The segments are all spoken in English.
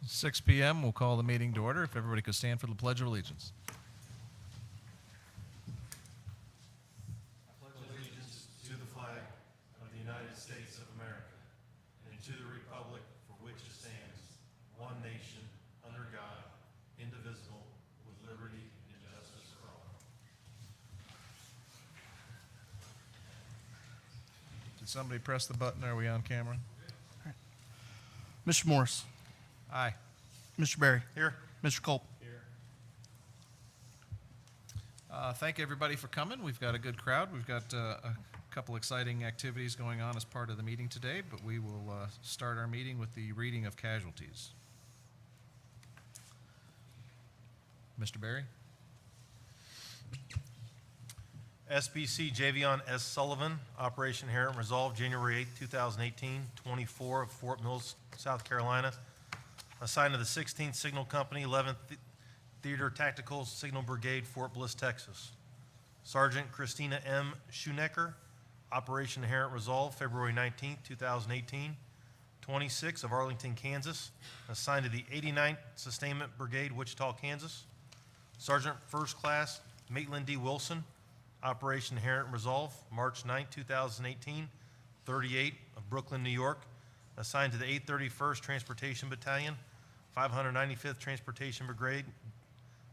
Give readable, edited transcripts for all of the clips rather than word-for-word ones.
6 p.m. We'll call the meeting to order. If everybody could stand for the Pledge of Allegiance. I pledge allegiance to the flag of the United States of America and to the republic for which it stands, one nation, under God, indivisible, with liberty and justice for all. Did somebody press the button? Are we on camera? Mr. Morris. Aye. Mr. Berry. Here. Mr. Culp. Here. Thank everybody for coming. We've got a good crowd. We've got a couple exciting activities going on as part of the meeting today, but we will start our meeting with the reading of casualties. Mr. Berry? SBC Javion S. Sullivan, Operation Inherent Resolve, January 8, 2018, 24 of Fort Mills, South Carolina. Assigned to the 16th Signal Company, 11th Theater Tactical Signal Brigade, Fort Bliss, Texas. Sergeant Christina M. Schoenecker, Operation Inherent Resolve, February 19, 2018, 26 of Arlington, Kansas. Assigned to the 89th Sustainment Brigade, Wichita, Kansas. Sergeant First Class Maitland D. Wilson, Operation Inherent Resolve, March 9, 2018, 38 of Brooklyn, New York. Assigned to the 831st Transportation Battalion, 595th Transportation Brigade,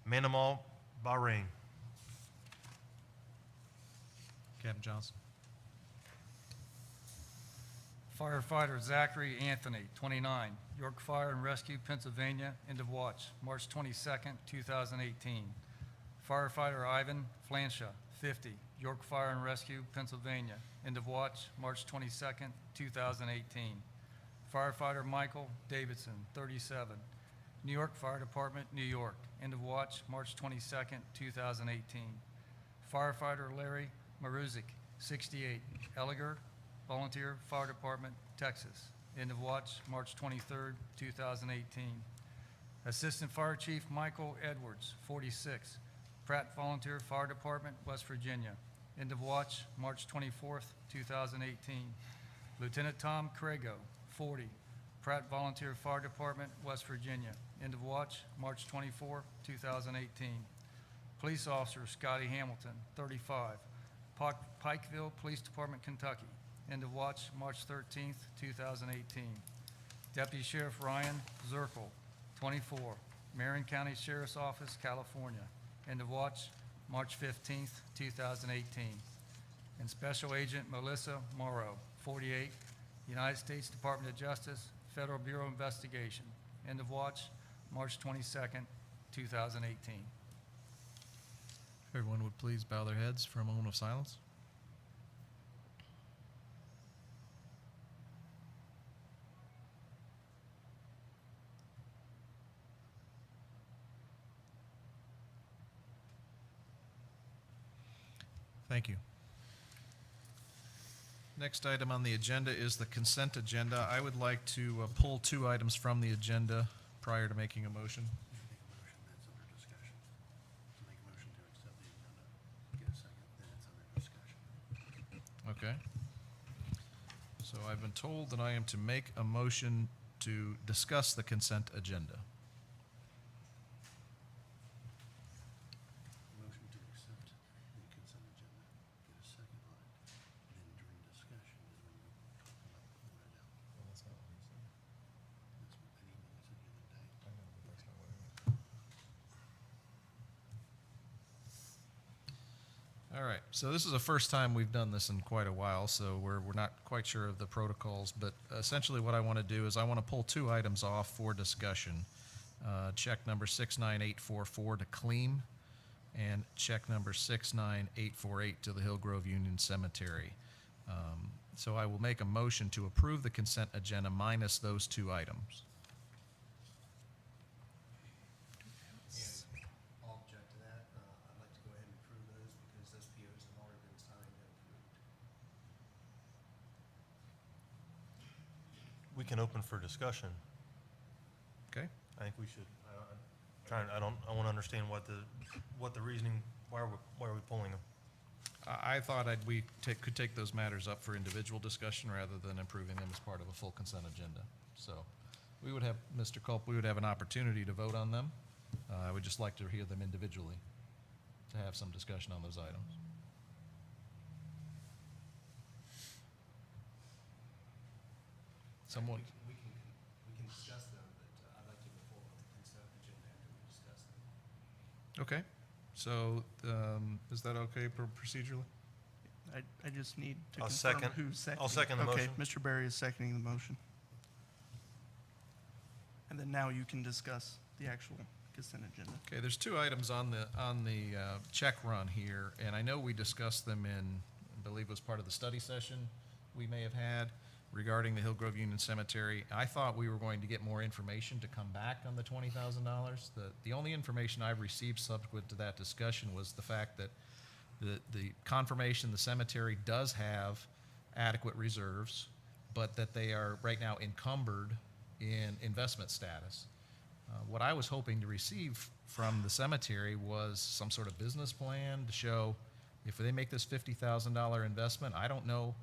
Manimal, Bahrain. Captain Johnson? Firefighter Zachary Anthony, 29, York Fire and Rescue, Pennsylvania, end of watch, March 22nd, 2018. Firefighter Ivan Flansha, 50, York Fire and Rescue, Pennsylvania, end of watch, March 22nd, 2018. Firefighter Michael Davidson, 37, New York Fire Department, New York, end of watch, March 22nd, 2018. Firefighter Larry Maruzik, 68, Elliger Volunteer Fire Department, Texas, end of watch, March 23rd, 2018. Assistant Fire Chief Michael Edwards, 46, Pratt Volunteer Fire Department, West Virginia, end of watch, March 24th, 2018. Lieutenant Tom Crago, 40, Pratt Volunteer Fire Department, West Virginia, end of watch, March 24, 2018. Police Officer Scotty Hamilton, 35, Pikeville Police Department, Kentucky, end of watch, March 13th, 2018. Deputy Sheriff Ryan Zirkle, 24, Marion County Sheriff's Office, California, end of watch, March 15th, 2018. And Special Agent Melissa Morrow, 48, United States Department of Justice, Federal Bureau of Investigation, end of watch, March 22nd, 2018. If everyone would please bow their heads for a moment of silence. Thank you. Next item on the agenda is the consent agenda. I would like to pull two items from the agenda prior to making a motion. Okay. So I've been told that I am to make a motion to discuss the consent agenda. Motion to accept the consent agenda, get a second on it, and then during discussion is when we talk about pulling it out. Well, that's not what he said. That's what an email said the other day. I know, but that's not what I meant. All right, so this is the first time we've done this in quite a while, so we're not quite sure of the protocols, but essentially what I want to do is I want to pull two items off for discussion. Check number 69844 to Cleam, and check number 69848 to the Hillgrove Union Cemetery. So I will make a motion to approve the consent agenda minus those two items. I'll object to that. I'd like to go ahead and approve those because those POs have already been signed and approved. We can open for discussion. Okay? I think we should. I want to understand what the reasoning, why are we pulling them? I thought we could take those matters up for individual discussion rather than approving them as part of a full consent agenda. So We would have, Mr. Culp, we would have an opportunity to vote on them. I would just like to hear them individually, to have some discussion on those items. Someone, We can discuss them, but I'd like to move forward with the consent agenda after we discuss them. okay, so, is that okay procedurally? I just need to I'll confirm second. who's seconding. I'll second the Okay, motion. Mr. Berry is seconding the motion. And then now you can discuss the actual consent agenda. Okay, there's two items on the check run here, and I know we discussed them in, I believe it was part of the study session we may have had regarding the Hillgrove Union Cemetery. I thought we were going to get more information to come back on the $20,000. The only information I've received subsequent to that discussion was the fact that the confirmation the cemetery does have adequate reserves, but that they are right now encumbered in investment status. What I was hoping to receive from the cemetery was some sort of business plan to show if they make this $50,000 investment, I don't know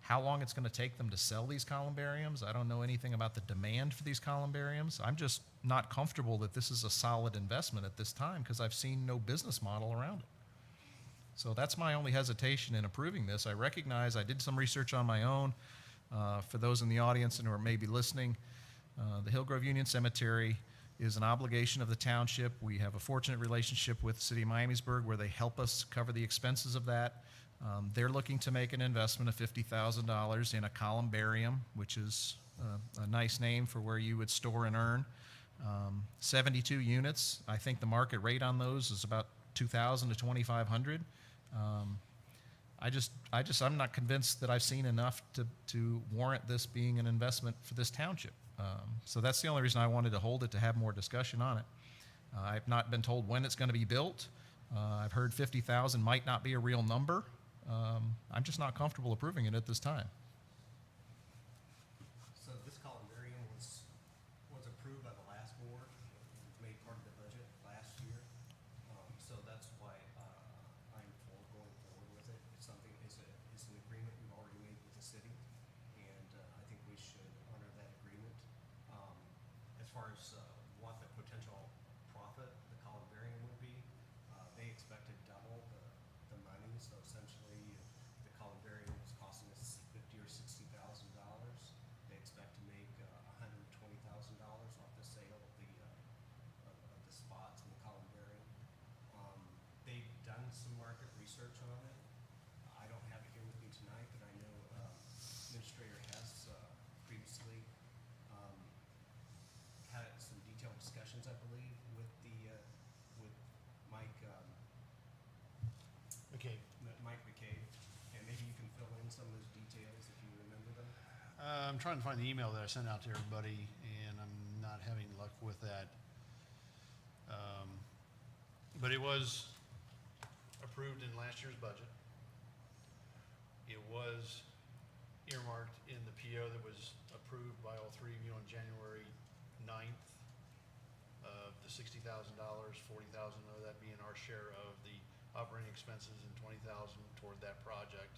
how long it's going to take them to sell these columbariums. I don't know anything about the demand for these columbariums. I'm just not comfortable that this is a solid investment at this time because I've seen no business model around it. So that's my only hesitation in approving this. I recognize I did some research on my own. For those in the audience and who are maybe listening, the Hillgrove Union Cemetery is an obligation of the township. We have a fortunate relationship with the city of Miamisburg where they help us cover the expenses of that. They're looking to make an investment of $50,000 in a columbarium, which is a nice name for where you would store and earn. 72 units. I think the market rate on those is about $2,000 to $2,500. I'm not convinced that I've seen enough to warrant this being an investment for this township. So that's the only reason I wanted to hold it, to have more discussion on it. I've not been told when it's going to be built. I've heard 50,000 might not be a real number. I'm just not comfortable approving it at this time. So this columbarium was approved by the last board, made part of the budget last year. So that's why I'm for going forward with it. It's something, it's an agreement we've already made with the city, and I think we should honor that agreement. As far as what the potential profit the columbarium would be, they expect to double the money. So essentially, if the columbarium was costing us $50,000 or $60,000, they expect to make $120,000 off the sale of the spots in the columbarium. They've done some market research on it. I don't have it here with me tonight, but I know Administrator Hess previously had some detailed discussions, I believe, with Mike McCabe. Mike McCabe, and maybe you can fill in some of those details if you remember them. I'm trying to find the email that I sent out to everybody, and I'm not having luck with that. But it was approved in last year's budget. It was earmarked in the PO that was approved by all three of you on January 9th of the $60,000, $40,000 of that being our share of the operating expenses and $20,000 toward that project.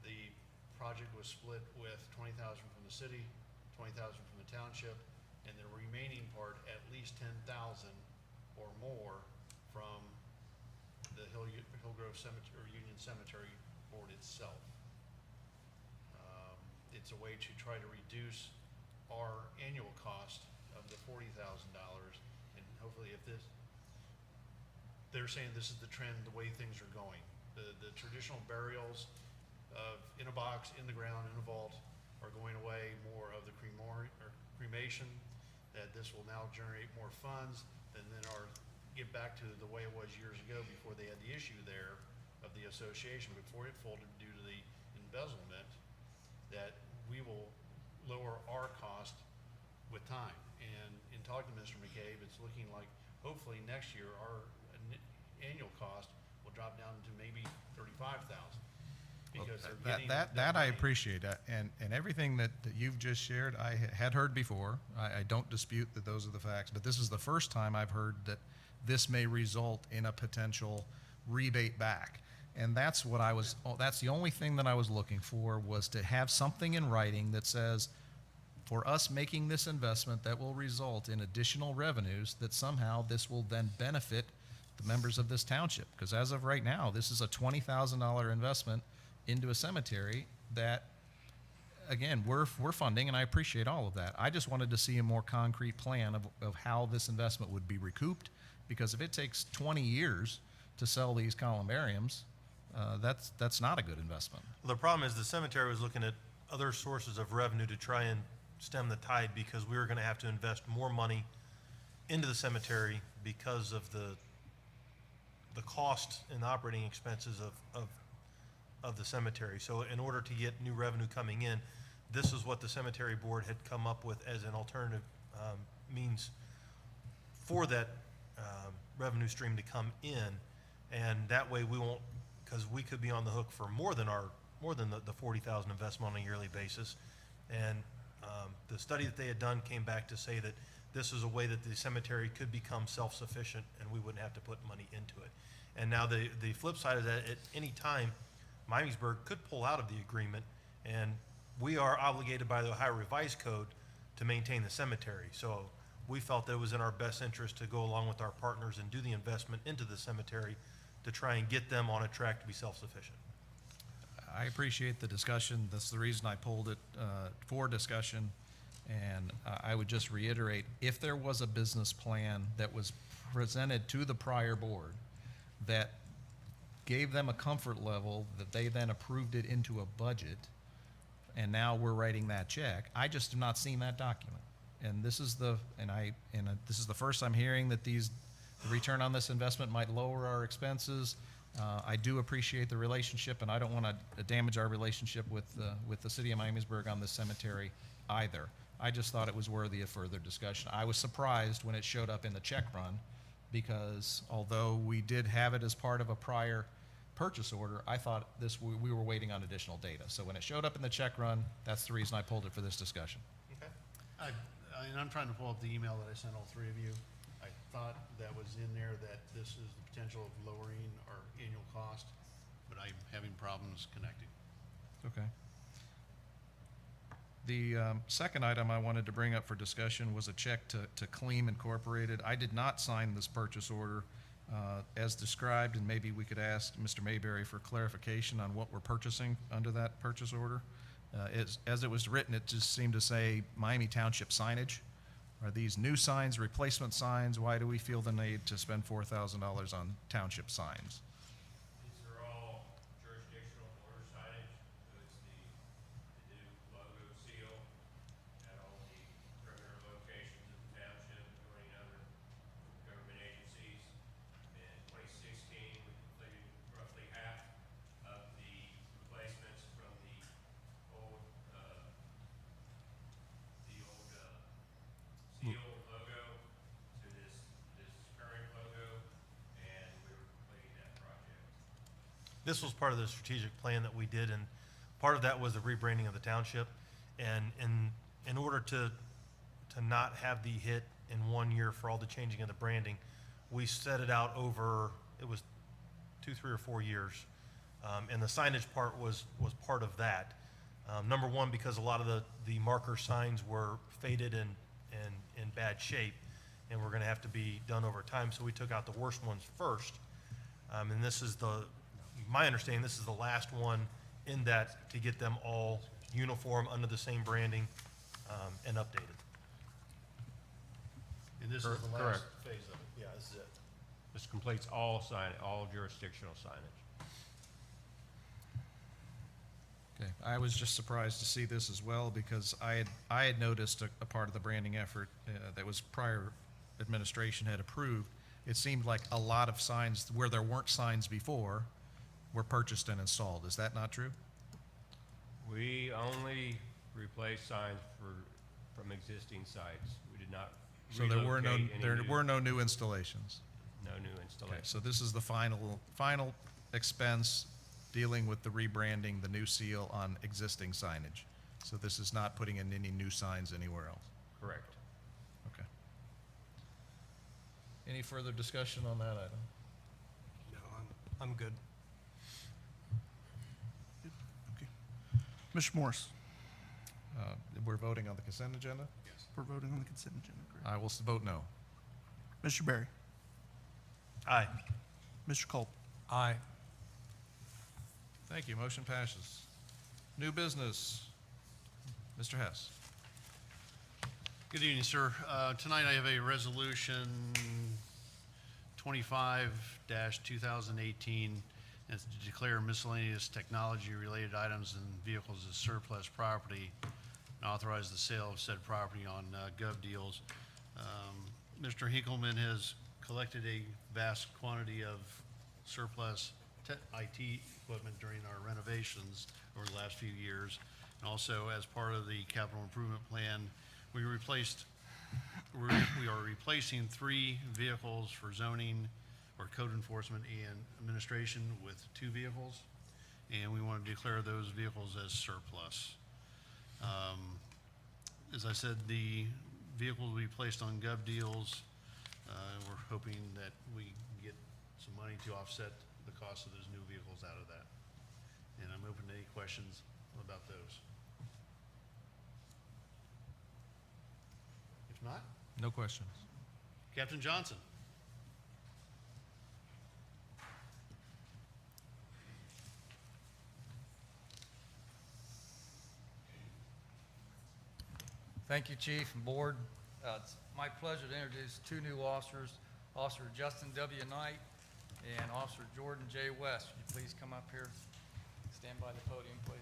The project was split with $20,000 from the city, $20,000 from the township, and the remaining part, at least $10,000 or more from the Hillgrove Cemetery, or Union Cemetery Board itself. It's a way to try to reduce our annual cost of the $40,000, and hopefully if this, they're saying this is the trend, the way things are going. The traditional burials of in a box, in the ground, in a vault are going away, more of the cremation, that this will now generate more funds, and then get back to the way it was years ago before they had the issue there of the association, before it folded due to the embezzlement, that we will lower our cost with time. And in talking to Mr. McCabe, it's looking like hopefully next year our annual cost will drop down to maybe $35,000. Because they're getting That I money. appreciate, and everything that you've just shared, I had heard before. I don't dispute that those are the facts, but this is the first time I've heard that this may result in a potential rebate back. And that's what that's the only thing that I was looking for, was to have something in writing that says for us making this investment that will result in additional revenues, that somehow this will then benefit the members of this township. Because as of right now, this is a $20,000 investment into a cemetery that, again, we're funding, and I appreciate all of that. I just wanted to see a more concrete plan of how this investment would be recouped, because if it takes 20 years to sell these columbariums, that's not a good investment. Well, the problem is the cemetery was looking at other sources of revenue to try and stem the tide, because we were gonna have to invest more money into the cemetery because of the cost and operating expenses of the cemetery. So in order to get new revenue coming in, this is what the cemetery board had come up with as an alternative means for that revenue stream to come in. And that way we won't, because we could be on the hook for more than the 40,000 investment on a yearly basis. And the study that they had done came back to say that this is a way that the cemetery could become self-sufficient and we wouldn't have to put money into it. And now the flip side is that at any time, Miamisburg could pull out of the agreement, and we are obligated by the Ohio Revised Code to maintain the cemetery. So we felt that it was in our best interest to go along with our partners and do the investment into the cemetery to try and get them on a track to be self-sufficient. I appreciate the discussion. That's the reason I pulled it for discussion. And I would just reiterate, if there was a business plan that was presented to the prior board that gave them a comfort level, that they then approved it into a budget, and now we're writing that check, I just have not seen that document. And this is this is the first I'm hearing that the return on this investment might lower our expenses. I do appreciate the relationship, and I don't want to damage our relationship with the city of Miamisburg on this cemetery either. I just thought it was worthy of further discussion. I was surprised when it showed up in the check run, because although we did have it as part of a prior purchase order, I thought we were waiting on additional data. So when it showed up in the check run, that's the reason I pulled it for this discussion. Okay. And I'm trying to pull up the email that I sent all three of you. I thought that was in there, that this is the potential of lowering our annual cost, but I'm having problems connecting. Okay. The second item I wanted to bring up for discussion was a check to Clean Incorporated. I did not sign this purchase order as described, and maybe we could ask Mr. Mayberry for clarification on what we're purchasing under that purchase order. As it was written, it just seemed to say Miami Township signage. Are these new signs, replacement signs? Why do we feel the need to spend $4,000 on township signs? These are all jurisdictional order signage, so it's the new logo seal at all the perimeter locations of the township, joining other government agencies. In 2016, we completed roughly half of the replacements from the old seal logo to this current logo, and we were completing that project. This was part of the strategic plan that we did, and part of that was the rebranding of the township. And in order to not have the hit in 1 year for all the changing of the branding, we set it out over, it was 2, 3, or 4 years. And the signage part was part of that. Number one, because a lot of the marker signs were faded and in bad shape, and were gonna have to be done over time, so we took out the worst ones first. And this is my understanding, this is the last one in that, to get them all uniform under the same branding, and updated. And this is the last Correct. phase of it. Yeah, this is it. This completes all jurisdictional signage. Okay, I was just surprised to see this as well, because I had noticed a part of the branding effort that was prior administration had approved. It seemed like a lot of signs where there weren't signs before were purchased and installed. Is that not true? We only replace signs from existing sites. We did not So there were relocate no new installations. no new Okay, installations. so this is the final expense dealing with the rebranding, the new seal on existing signage. So this is not putting in any new signs anywhere else. Correct. Okay. Any further discussion on that item? No, I'm good. Okay. Mr. Morris? we're voting on the consent agenda? We're voting on the consent agenda, correct? I will vote no. Mr. Berry. Aye. Mr. Culp. Aye. Thank you, motion passes. New business, Mr. Hess. Good evening, sir. Tonight I have a resolution 25-2018. It's to declare miscellaneous technology-related items and vehicles as surplus property and authorize the sale of said property on Gov Deals. Mr. Hinkleman has collected a vast quantity of surplus IT equipment during our renovations over the last few years. And also, as part of the capital improvement plan, we are replacing 3 vehicles for zoning or code enforcement and administration with 2 vehicles, and we want to declare those vehicles as surplus. As I said, the vehicles will be placed on Gov Deals. We're hoping that we get some money to offset the cost of those new vehicles out of that. And I'm open to any questions about those. If not, No questions. Captain Johnson. Thank you, Chief and Board. It's my pleasure to introduce 2 new officers, Officer Justin W. Knight and Officer Jordan J. West. Would you please come up here? Stand by the podium, please.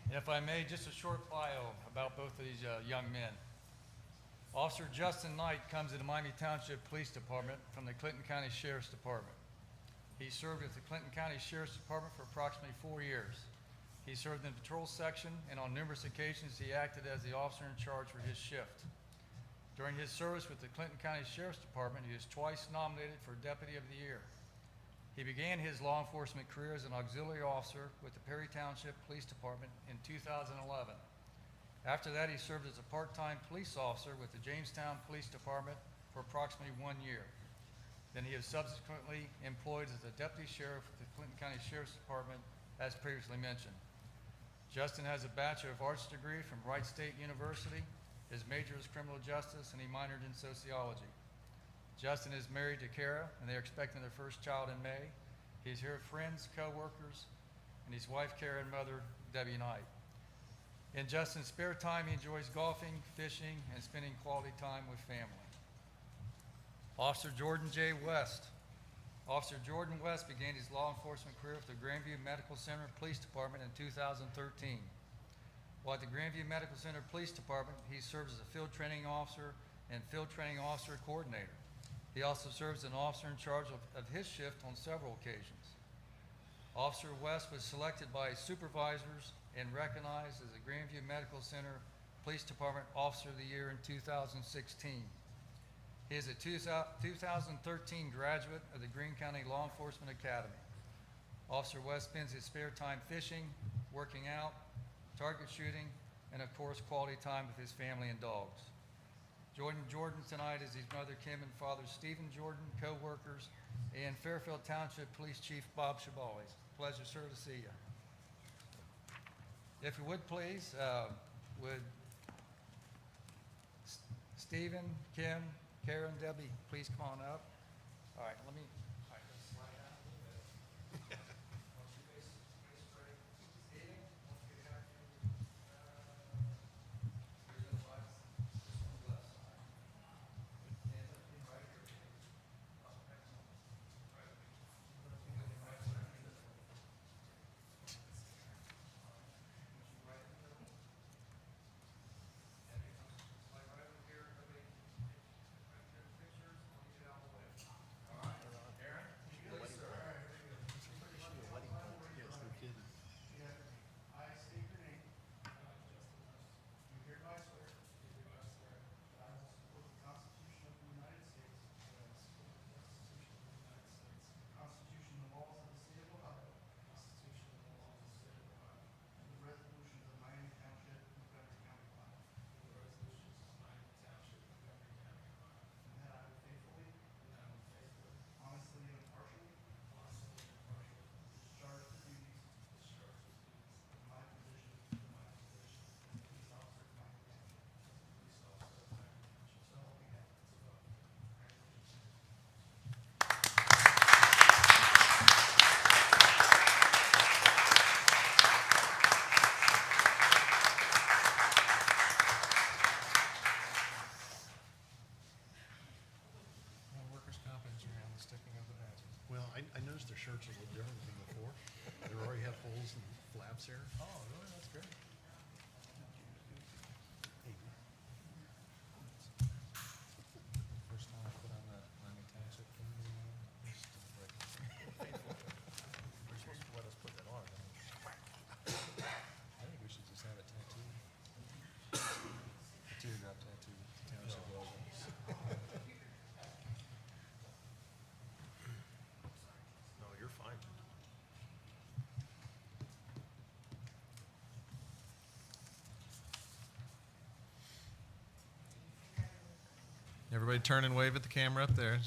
And if I may, just a short bio about both of these young men. Officer Justin Knight comes to the Miami Township Police Department from the Clinton County Sheriff's Department. He served with the Clinton County Sheriff's Department for approximately 4 years. He served in the patrol section, and on numerous occasions he acted as the officer in charge for his shift. During his service with the Clinton County Sheriff's Department, he was twice nominated for Deputy of the Year. He began his law enforcement career as an auxiliary officer with the Perry Township Police Department in 2011. After that, he served as a part-time police officer with the Jamestown Police Department for approximately 1 year. Then he was subsequently employed as a deputy sheriff with the Clinton County Sheriff's Department, as previously mentioned. Justin has a Bachelor of Arts degree from Wright State University. His major is criminal justice, and he minored in sociology. Justin is married to Kara, and they are expecting their first child in May. He's here with friends, co-workers, and his wife Kara and mother Debbie Knight. In Justin's spare time, he enjoys golfing, fishing, and spending quality time with family. Officer Jordan J. West. Officer Jordan West began his law enforcement career with the Grandview Medical Center Police Department in 2013. While at the Grandview Medical Center Police Department, he serves as a field training officer and field training officer coordinator. He also serves as an officer in charge of his shift on several occasions. Officer West was selected by supervisors and recognized as the Grandview Medical Center Police Department Officer of the Year in 2016. He is a 2013 graduate of the Greene County Law Enforcement Academy. Officer West spends his spare time fishing, working out, target shooting, and of course, quality time with his family and dogs. Joining Jordan tonight is his mother Kim and father Stephen Jordan, co-workers, and Fairfield Township Police Chief Bob Shabali. Pleasure, sir, to see you. If you would please, would Stephen, Kim, Karen, Debbie, please come on up. All right, let me. All right, let's slide down a little bit. Once you face straight. Stephen, once you get back to here's the left, this one's left side. Stand up in right here. Oh, excellent. Right. Right side. Right in the middle. And it comes slide right over here. Pictures, I'll get out of the way. All right. Everybody turn and wave at the camera up there.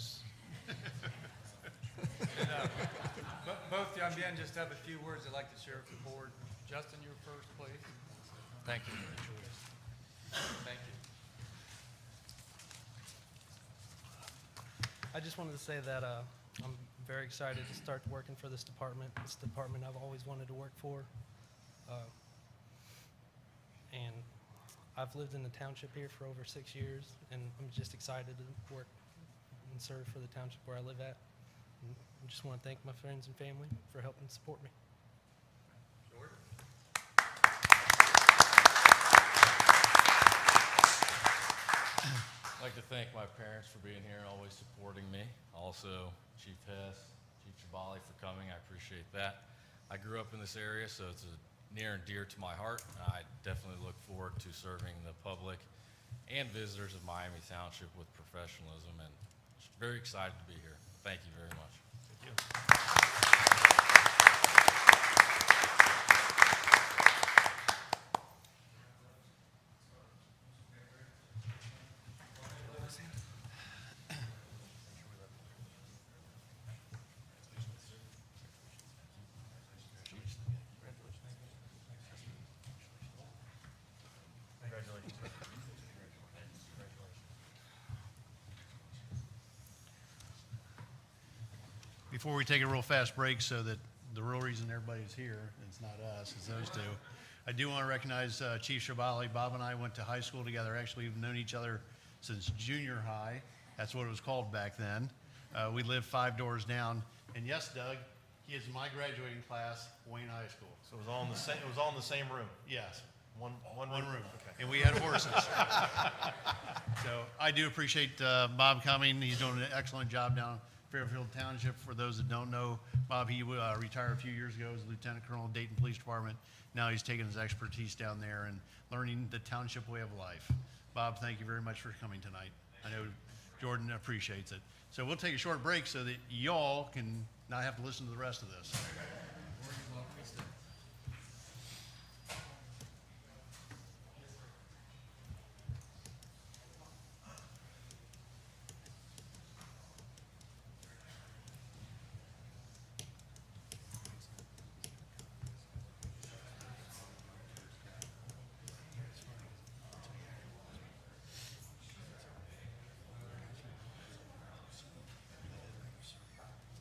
Both young men just have a few words they'd like to share with the board. Justin, you're first, please. Thank you. Thank you. I just wanted to say that I'm very excited to start working for this department. It's the department I've always wanted to work for. And I've lived in the township here for over 6 years, and I'm just excited to work and serve for the township where I live at. And I just want to thank my friends and family for helping support me. I'd like to thank my parents for being here, always supporting me. Also, Chief Hess, Chief Chabali for coming. I appreciate that. I grew up in this area, so it's near and dear to my heart. I definitely look forward to serving the public and visitors of Miami Township with professionalism, and very excited to be here. Thank you very much. Before we take a real fast break so that the real reason everybody's here, it's not us, it's those two, I do want to recognize Chief Shabali. Bob and I went to high school together. Actually, we've known each other since junior high. That's what it was called back then. We lived 5 doors down. And yes, Doug, he is in my graduating class, Wayne High School. So it was all in the same, it was all in the same room? Yes, One one room? room. Okay. And we had horses. So I do appreciate Bob coming. He's doing an excellent job down Fairfield Township. For those that don't know, Bob, he retired a few years ago as Lieutenant Colonel of Dayton Police Department. Now he's taking his expertise down there and learning the township way of life. Bob, thank you very much for coming tonight. I know Jordan appreciates it. So we'll take a short break so that y'all can not have to listen to the rest of this.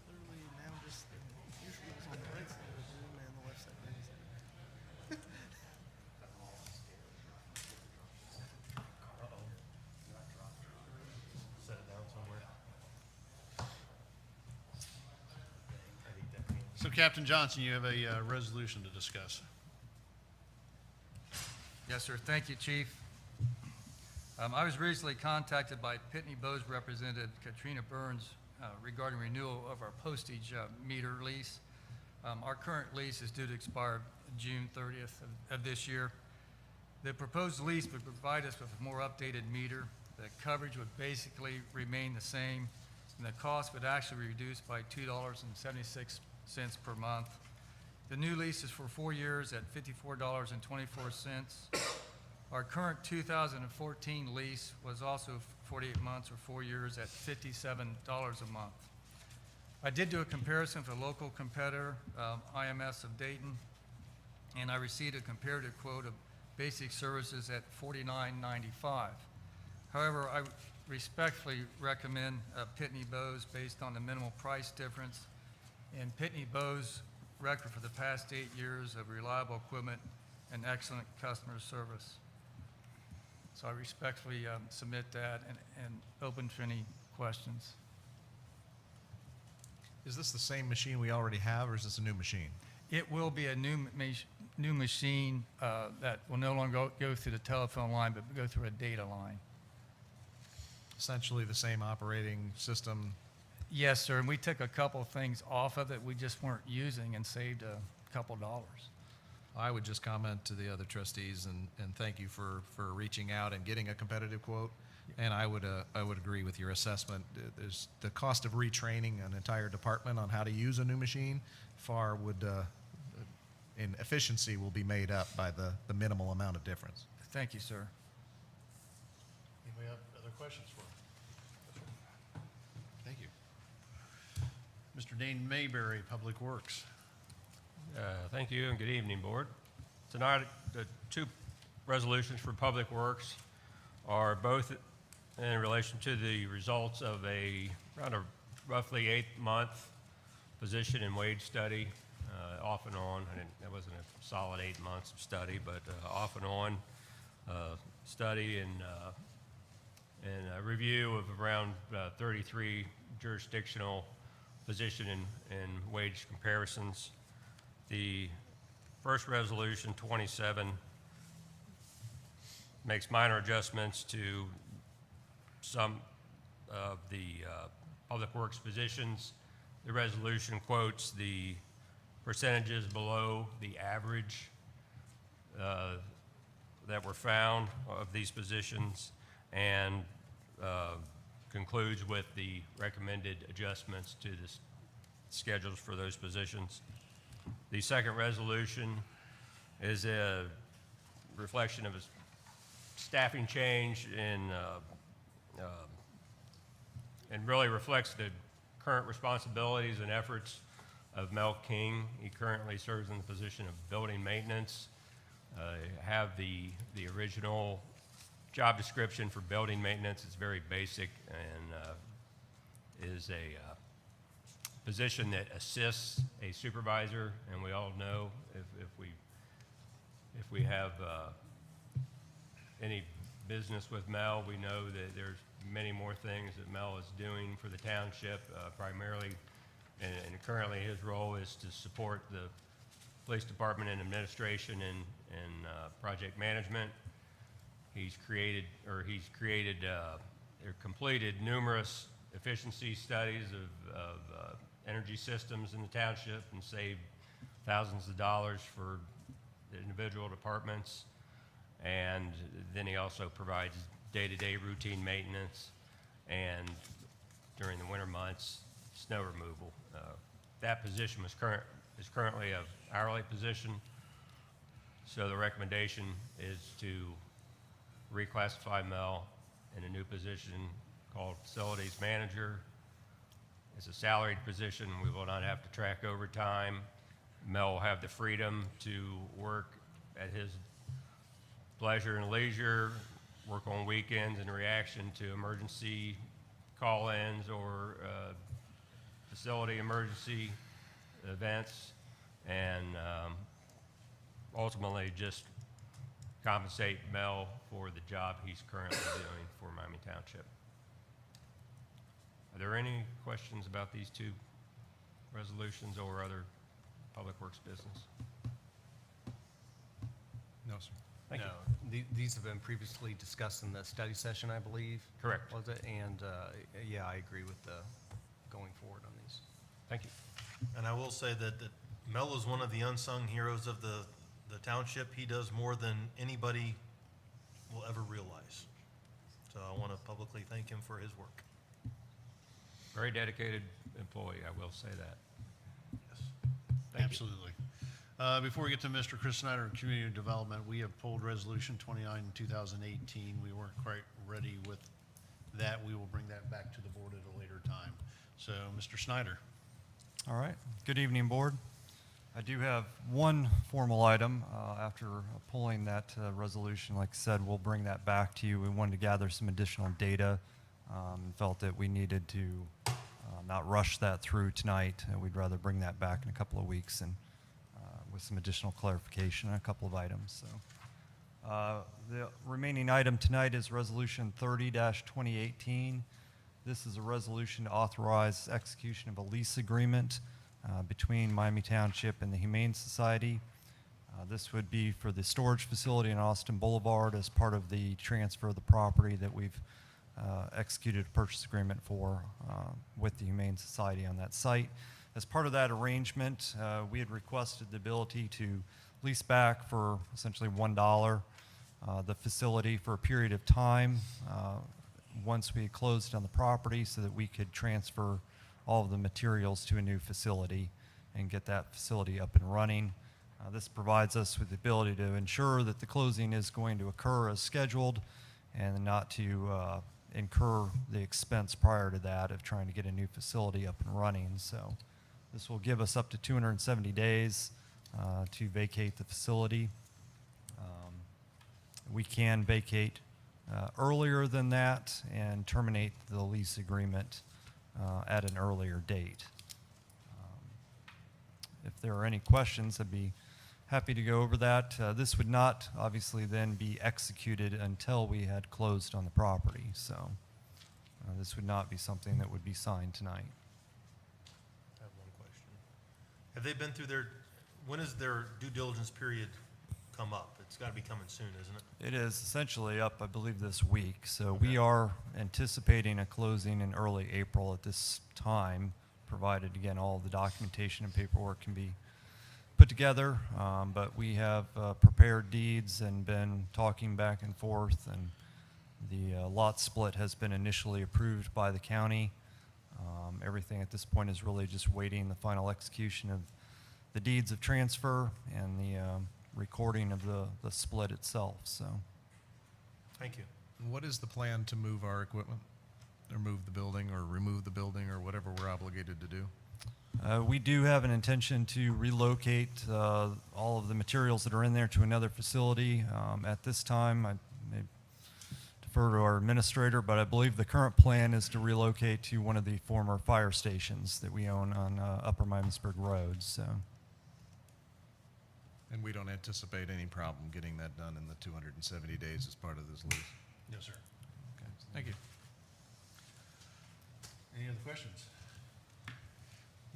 Literally now just usually it's on the right side of the Zoom and the left side of the Zoom. Set it down somewhere. I hate that feeling. So Captain Johnson, you have a resolution to discuss. Yes, sir. Thank you, Chief. I was recently contacted by Pitney Bowes representative Katrina Burns regarding renewal of our postage meter lease. Our current lease is due to expire June 30th of this year. The proposed lease would provide us with a more updated meter. The coverage would basically remain the same, and the cost would actually be reduced by $2.76 per month. The new lease is for 4 years at $54.24. Our current 2014 lease was also 48 months or 4 years at $57 a month. I did do a comparison for a local competitor, IMS of Dayton, and I received a comparative quote of basic services at $49.95. However, I respectfully recommend Pitney Bowes based on the minimal price difference and Pitney Bowes' record for the past 8 years of reliable equipment and excellent customer service. So I respectfully submit that and open for any questions. Is this the same machine we already have, or is this a new machine? It will be a new machine that will no longer go through the telephone line, but go through a data line. Essentially the same operating system. Yes, sir, and we took a couple of things off of it we just weren't using and saved a couple dollars. I would just comment to the other trustees and thank you for reaching out and getting a competitive quote. And I would agree with your assessment. There's the cost of retraining an entire department on how to use a new machine far would, in efficiency, will be made up by the minimal amount of difference. Thank you, sir. Anybody have other questions for him? Mr. Dane Mayberry, Public Works. Thank you and good evening, Board. Tonight, the two resolutions for Public Works are both in relation to the results of around a roughly 8-month position and wage study, off and on. That wasn't a solid 8 months of study, but off and on study and a review of around 33 jurisdictional position and wage comparisons. The first resolution, 27, makes minor adjustments to some of the Public Works positions. The resolution quotes the percentages below the average that were found of these positions and concludes with the recommended adjustments to the schedules for those positions. The second resolution is a reflection of a staffing change and really reflects the current responsibilities and efforts of Mel King. He currently serves in the position of building maintenance. Have the original job description for building maintenance. It's very basic and is a position that assists a supervisor, and we all know if we have any business with Mel, we know that there's many more things that Mel is doing for the township, primarily, and currently his role is to support the police department and administration and project management. He's completed numerous efficiency studies of energy systems in the township and saved thousands of dollars for the individual departments. And then he also provides day-to-day routine maintenance and during the winter months, snow removal. That position is currently an hourly position. So the recommendation is to reclassify Mel in a new position called Facilities Manager. It's a salaried position. We will not have to track overtime. Mel will have the freedom to work at his pleasure and leisure, work on weekends in reaction to emergency call-ins or facility emergency events, and ultimately just compensate Mel for the job he's currently doing for Miami Township. Are there any questions about these two resolutions or other Public Works business? No, sir. Thank you. No, these have been previously discussed in the study session, I believe. Correct. Was it? And, yeah, I agree with the going forward on these. Thank you. And I will say that Mel is one of the unsung heroes of the township. He does more than anybody will ever realize. So I want to publicly thank him for his work. Very dedicated employee, I will say that. Yes. Thank you. Absolutely. Before we get to Mr. Chris Snyder, Community Development, we have pulled Resolution 29 in 2018. We weren't quite ready with that. We will bring that back to the board at a later time. So, Mr. Snyder. All right. Good evening, Board. I do have one formal item. After pulling that resolution, like I said, we'll bring that back to you. We wanted to gather some additional data. Felt that we needed to not rush that through tonight. We'd rather bring that back in a couple of weeks and with some additional clarification on a couple of items. So, the remaining item tonight is Resolution 30-2018. This is a resolution to authorize execution of a lease agreement between Miami Township and the Humane Society. This would be for the storage facility in Austin Boulevard as part of the transfer of the property that we've executed a purchase agreement for with the Humane Society on that site. As part of that arrangement, we had requested the ability to lease back for essentially $1 the facility for a period of time once we had closed on the property so that we could transfer all of the materials to a new facility and get that facility up and running. This provides us with the ability to ensure that the closing is going to occur as scheduled and not to incur the expense prior to that of trying to get a new facility up and running. So this will give us up to 270 days to vacate the facility. We can vacate earlier than that and terminate the lease agreement at an earlier date. If there are any questions, I'd be happy to go over that. This would not obviously then be executed until we had closed on the property. So this would not be something that would be signed tonight. I have one question. Have they been through when is their due diligence period come up? It's got to be coming soon, isn't it? It is essentially up, I believe, this week. So we are anticipating a closing in early April at this time, provided, again, all the documentation and paperwork can be put together. But we have prepared deeds and been talking back and forth, and the lot split has been initially approved by the county. Everything at this point is really just waiting the final execution of the deeds of transfer and the recording of the split itself. So Thank you. What is the plan to move our equipment, or move the building, or remove the building, or whatever we're obligated to do? we do have an intention to relocate all of the materials that are in there to another facility. At this time, I may defer to our administrator, but I believe the current plan is to relocate to one of the former fire stations that we own on Upper Miamisburg Road. So. And we don't anticipate any problem getting that done in the 270 days as part of this lease? No, sir. Okay, thank you. Any other questions?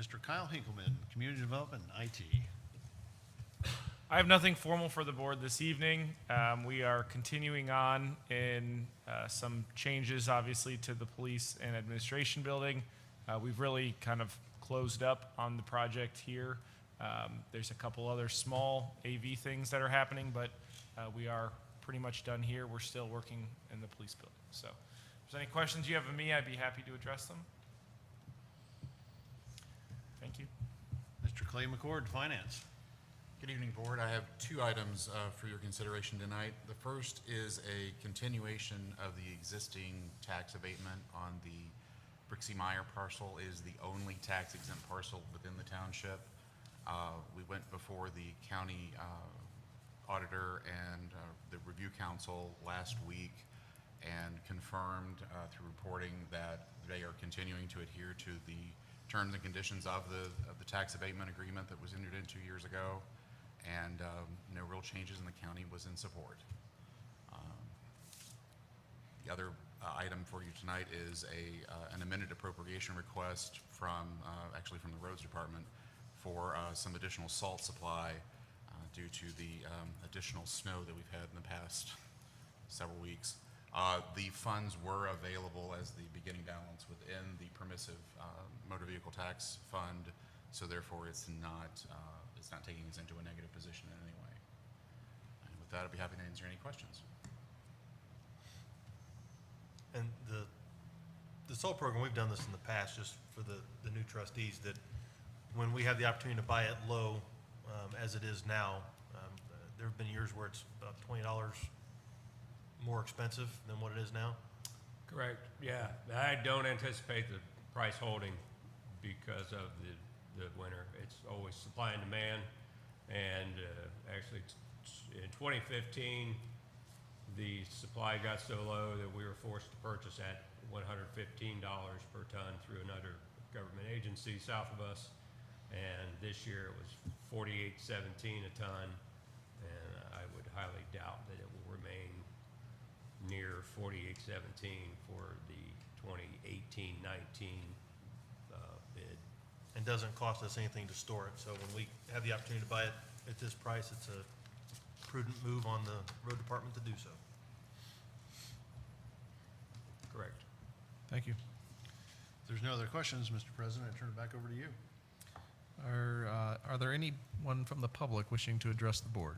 Mr. Kyle Hinkleman, Community Development and IT. I have nothing formal for the board this evening. We are continuing on in some changes, obviously, to the police and administration building. We've really kind of closed up on the project here. There's a couple other small AV things that are happening, but we are pretty much done here. We're still working in the police building. So if there's any questions you have of me, I'd be happy to address them. Thank you. Mr. Clay McCord, Finance. Good evening, Board. I have two items for your consideration tonight. The first is a continuation of the existing tax abatement on the Brixie Meyer parcel. It is the only tax exempt parcel within the township. We went before the county auditor and the review council last week and confirmed through reporting that they are continuing to adhere to the terms and conditions of the tax abatement agreement that was entered in 2 years ago, and no real changes, and the county was in support. The other item for you tonight is an amended appropriation request from actually from the Roads Department for some additional salt supply due to the additional snow that we've had in the past several weeks. The funds were available as the beginning balance within the permissive motor vehicle tax fund, so therefore it's not taking us into a negative position in any way. And with that, I'd be happy to answer any questions. And the SOL program, we've done this in the past, just for the new trustees, that when we have the opportunity to buy it low, as it is now, there have been years where it's about $20 more expensive than what it is now. Correct, yeah. I don't anticipate the price holding because of the winter. It's always supply and demand. And actually, in 2015, the supply got so low that we were forced to purchase at $115 per ton through another government agency south of us. And this year it was $48.17 a ton. And I would highly doubt that it will remain near $48.17 for the 2018-19 bid. And doesn't cost us anything to store it. So when we have the opportunity to buy it at this price, it's a prudent move on the road department to do so. Correct. Thank you. If there's no other questions, Mr. President, I turn it back over to you. Are there anyone from the public wishing to address the board?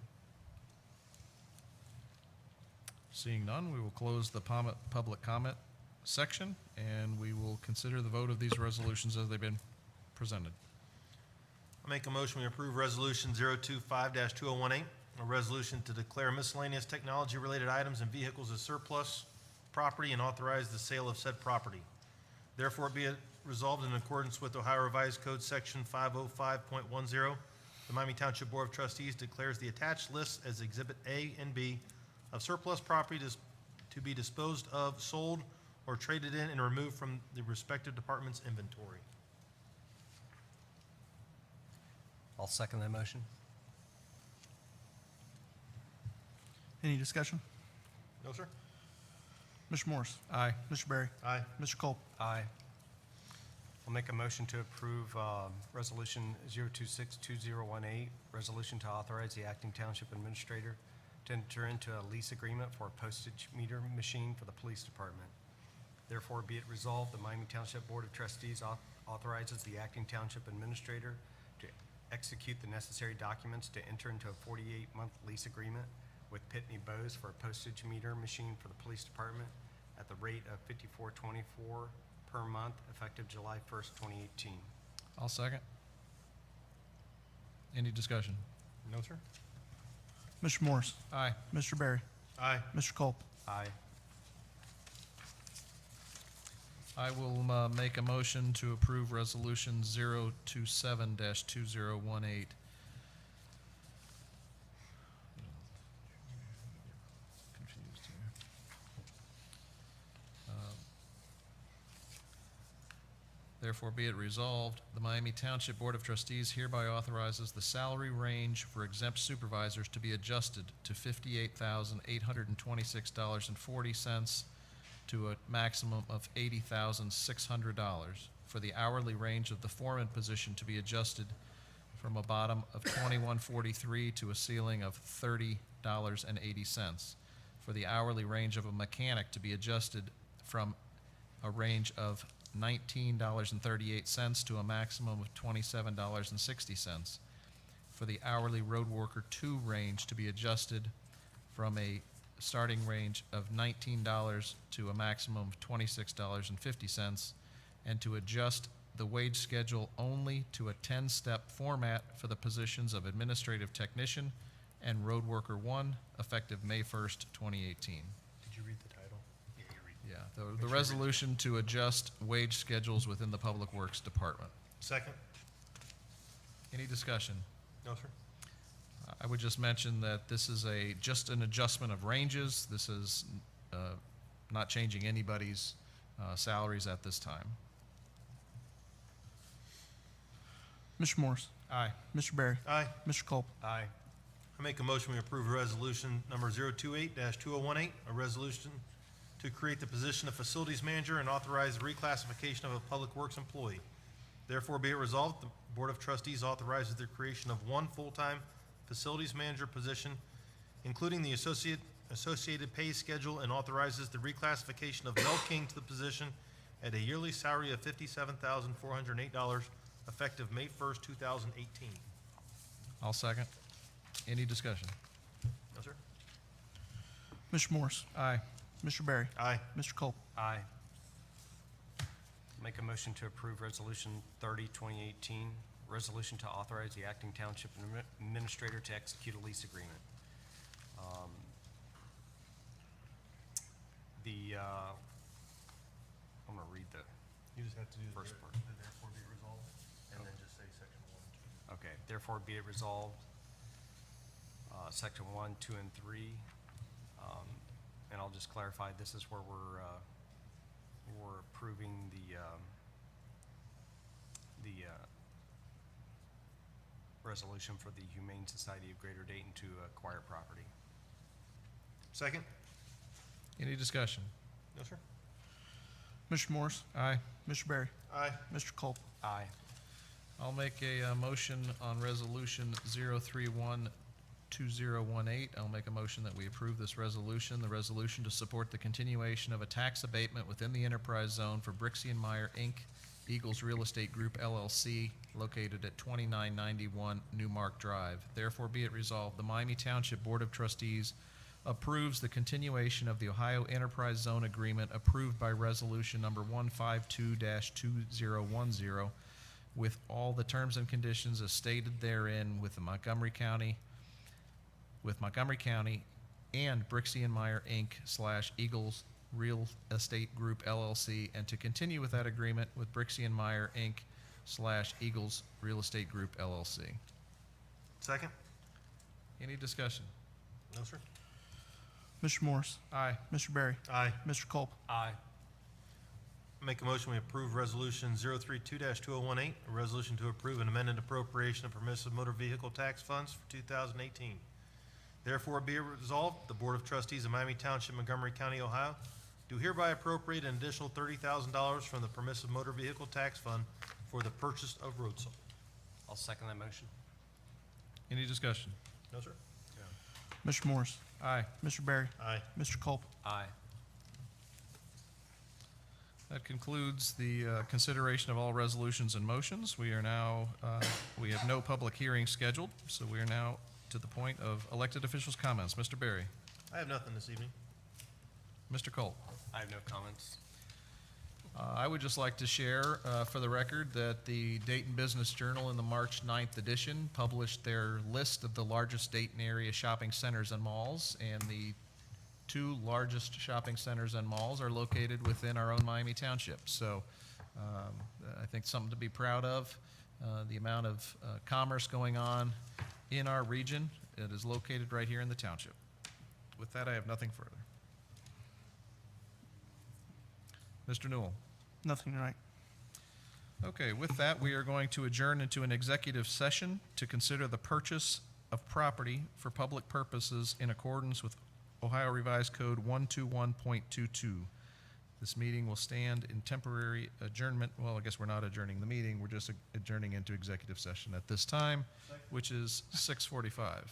Seeing none, we will close the public comment section, and we will consider the vote of these resolutions as they've been presented. I make a motion we approve Resolution 025-2018, a resolution to declare miscellaneous technology-related items and vehicles as surplus property and authorize the sale of said property. Therefore, be it resolved in accordance with Ohio Revised Code Section 505.10, the Miami Township Board of Trustees declares the attached list as Exhibit A and B of surplus property to be disposed of, sold, or traded in and removed from the respective department's inventory. I'll second that motion. Any discussion? No, sir? Mr. Morris? Aye. Mr. Berry? Aye. Mr. Culp? Aye. I'll make a motion to approve Resolution 0262018, resolution to authorize the acting township administrator to enter into a lease agreement for a postage meter machine for the police department. Therefore, be it resolved, the Miami Township Board of Trustees authorizes the acting township administrator to execute the necessary documents to enter into a 48-month lease agreement with Pitney Bowes for a postage meter machine for the police department at the rate of $54.24 per month, effective July 1st, 2018. I'll second. Any discussion? No, sir? Mr. Morris? Aye. Mr. Berry? Aye. Mr. Culp? Aye. I will make a motion to approve Resolution 027-2018. Confused here. Therefore, be it resolved, the Miami Township Board of Trustees hereby authorizes the salary range for exempt supervisors to be adjusted to $58,826.40 to a maximum of $80,600, for the hourly range of the foreman position to be adjusted from a bottom of $21.43 to a ceiling of $30.80, for the hourly range of a mechanic to be adjusted from a range of $19.38 to a maximum of $27.60, for the hourly road worker 2 range to be adjusted from a starting range of $19 to a maximum of $26.50, and to adjust the wage schedule only to a 10-step format for the positions of administrative technician and road worker 1, effective May 1st, 2018. Did you read the title? Yeah, you read. Yeah, the resolution to adjust wage schedules within the Public Works Department. Second? Any discussion? No, sir? I would just mention that this is just an adjustment of ranges. This is not changing anybody's salaries at this time. Mr. Morris? Aye. Mr. Berry? Aye. Mr. Culp? Aye. I make a motion we approve resolution number 028-2018, a resolution to create the position of facilities manager and authorize the reclassification of a public works employee. Therefore, be it resolved, the Board of Trustees authorizes the creation of 1 full-time facilities manager position, including the associated pay schedule, and authorizes the reclassification of Mel King to the position at a yearly salary of $57,408, effective May 1st, 2018. I'll second. Any discussion? No, sir? Mr. Morris? Aye. Mr. Berry? Aye. Mr. Culp? Aye. Make a motion to approve Resolution 30-2018, resolution to authorize the acting township administrator to execute a lease agreement. I'm gonna read the You just have to do the first part. therefore be resolved, and then just say section 1 and 2. Okay, therefore be it resolved, section 1, 2, and 3. And I'll just clarify, this is where we're approving the resolution for the Humane Society of Greater Dayton to acquire property. Second? Any discussion? No, sir? Mr. Morris? Aye. Mr. Berry? Aye. Mr. Culp? Aye. I'll make a motion on Resolution 031-2018. I'll make a motion that we approve this resolution, the resolution to support the continuation of a tax abatement within the enterprise zone for Brixey and Meyer, Inc., Eagles Real Estate Group, LLC, located at 2991 Newmark Drive. Therefore, be it resolved, the Miami Township Board of Trustees approves the continuation of the Ohio Enterprise Zone Agreement approved by Resolution number 152-2010 with all the terms and conditions as stated therein with Montgomery County and Brixey and Meyer, Inc. / Eagles Real Estate Group LLC, and to continue with that agreement with Brixey and Meyer, Inc. / Eagles Real Estate Group LLC. Second? Any discussion? No, sir. Mr. Morris. Aye. Mr. Berry. Aye. Mr. Culp. Aye. Make a motion, we approve Resolution 032-2018, a resolution to approve an amended appropriation of permissive motor vehicle tax funds for 2018. Therefore, be it resolved, the Board of Trustees of Miami Township, Montgomery County, Ohio, do hereby appropriate an additional $30,000 from the permissive motor vehicle tax fund for the purchase of road salt. I'll second that motion. Any discussion? No, sir. Mr. Morris. Aye. Mr. Berry. Aye. Mr. Culp. Aye. That concludes the consideration of all resolutions and motions. We are now, we have no public hearing scheduled, so we are now to the point of elected officials' comments. Mr. Berry. I have nothing this evening. Mr. Culp. I have no comments. I would just like to share, for the record, that the Dayton Business Journal in the March 9th edition published their list of the largest Dayton area shopping centers and malls, and the 2 largest shopping centers and malls are located within our own Miami Township. So I think something to be proud of, the amount of commerce going on in our region. It is located right here in the township. With that, I have nothing further. Mr. Newell. Nothing tonight. Okay, with that, we are going to adjourn into an executive session to consider the purchase of property for public purposes in accordance with Ohio Revised Code 121.22. This meeting will stand in temporary adjournment. Well, I guess we're not adjourning the meeting. We're just adjourning into executive session at this time, which is 6:45.